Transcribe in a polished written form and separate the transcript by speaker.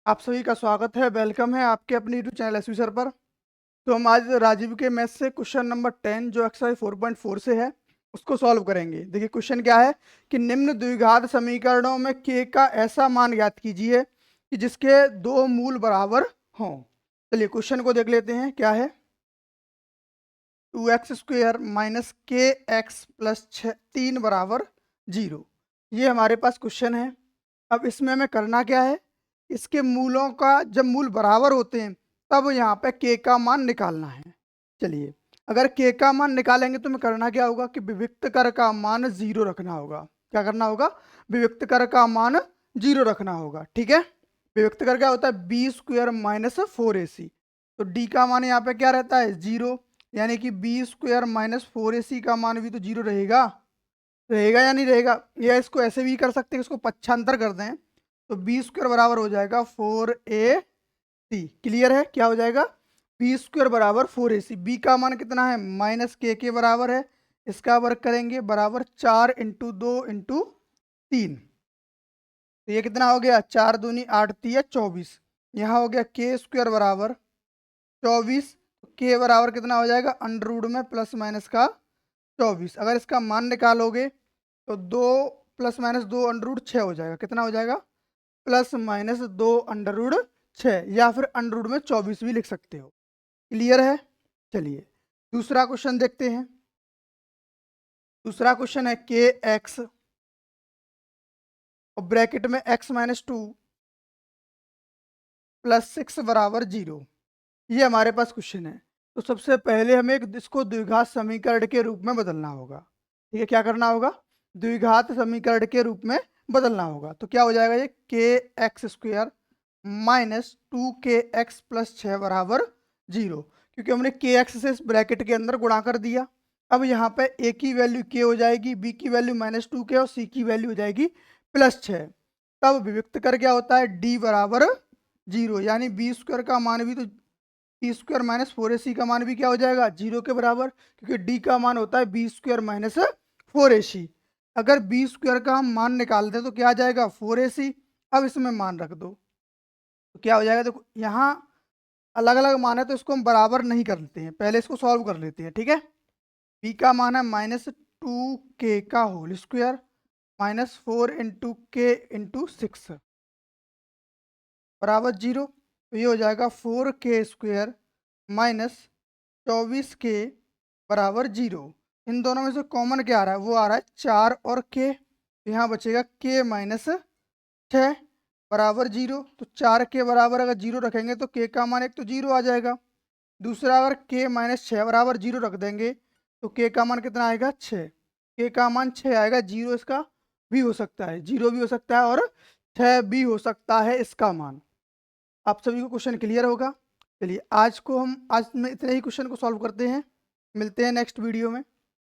Speaker 1: आप सभी का स्वागत है, वेलकम है आपके अपने यूट्यूब चैनल एसवी सर पर। तो हम आज राजीव के मैथ से क्वेश्चन नंबर 10 जो एक्सरसाइज 4.4 से है उसको सॉल्व करेंगे। देखिए क्वेश्चन क्या है कि निम्न द्विघात समीकरणों में k का ऐसा मान ज्ञात कीजिए कि जिसके दो मूल बराबर हों। चलिए क्वेश्चन को देख लेते हैं। क्या है 2x² माइनस के एक्स प्लस 3 बराबर 0। ये हमारे पास क्वेश्चन है। अब इसमें हमें करना क्या है, इसके मूलों का जब मूल बराबर होते हैं तब यहाँ पे k का मान निकालना है। चलिए अगर k का मान निकालेंगे तो हमें करना क्या होगा कि विविक्त कर का मान 0 रखना होगा। क्या करना होगा? विविक्त कर का मान 0 रखना होगा। ठीक है, विविक्त कर क्या होता है b² माइनस 4ac। तो d का मान यहाँ पे क्या रहता है 0, यानी कि b² माइनस 4ac का मान भी तो 0 रहेगा। रहेगा या नहीं रहेगा? या इसको ऐसे भी कर सकते हैं, इसको पक्षांतर कर दें तो b² बराबर हो जाएगा 4ac। क्लियर है? क्या हो जाएगा? b² बराबर 4ac। b का मान कितना है माइनस के बराबर है। इसका वर्ग करेंगे बराबर 4 इंटू 2 इंटू 3। तो ये कितना हो गया 4 दूनी 8 3 24। यहाँ हो गया k² बराबर 24। के बराबर कितना हो जाएगा अंडर रूट में प्लस माइनस का 24। अगर इसका मान निकालोगे तो 2 प्लस माइनस 2 अंडर रूट 6 हो जाएगा। कितना हो जाएगा? प्लस माइनस 2 अंडर रूट 6, या फिर अंडर रूट में 24 भी लिख सकते हो। क्लियर है? चलिए दूसरा क्वेश्चन देखते हैं। दूसरा क्वेश्चन है के एक्स और ब्रैकेट में x माइनस 2 प्लस 6 बराबर 0। ये हमारे पास क्वेश्चन है। तो सबसे पहले हमें इसको द्विघात समीकरण के रूप में बदलना होगा। ठीक है, क्या करना होगा? द्विघात समीकरण के रूप में बदलना होगा। तो क्या हो जाएगा ये k² माइनस 2kx प्लस 6 बराबर 0, क्योंकि हमने kx से इस ब्रैकेट के अंदर गुणा कर दिया। अब यहाँ पे a की वैल्यू k हो जाएगी, b की वैल्यू माइनस 2k और c की वैल्यू हो जाएगी प्लस 6। तब विविक्त कर क्या होता है d बराबर 0, यानी b² का मान भी तो b² माइनस 4ac का मान भी क्या हो जाएगा 0 के बराबर, क्योंकि d का मान होता है b² माइनस 4ac। अगर b² का हम मान निकाल दें तो क्या आ जाएगा 4ac। अब इसमें मान रख दो तो क्या हो जाएगा, देखो यहाँ अलग अलग मान है तो इसको हम बराबर नहीं कर लेते हैं, पहले इसको सॉल्व कर लेते हैं। ठीक है, b का मान है माइनस 2k का होल स्क्वायर माइनस 4 इंटू के इंटू 6 बराबर 0। तो ये हो जाएगा 4k² माइनस 24k बराबर 0। इन दोनों में से कॉमन क्या आ रहा है? वो आ रहा है 4 और k। तो यहाँ बचेगा k माइनस 6 बराबर 0। तो 4 के बराबर अगर 0 रखेंगे तो k का मान एक तो 0 आ जाएगा। दूसरा अगर k माइनस 6 बराबर 0 रख देंगे तो k का मान कितना आएगा 6। k का मान 6 आएगा। 0 इसका भी हो सकता है, 0 भी हो सकता है और 6 भी हो सकता है इसका मान। आप सभी को क्वेश्चन क्लियर होगा। चलिए आज में इतने ही क्वेश्चन को सॉल्व करते हैं। मिलते हैं नेक्स्ट वीडियो में।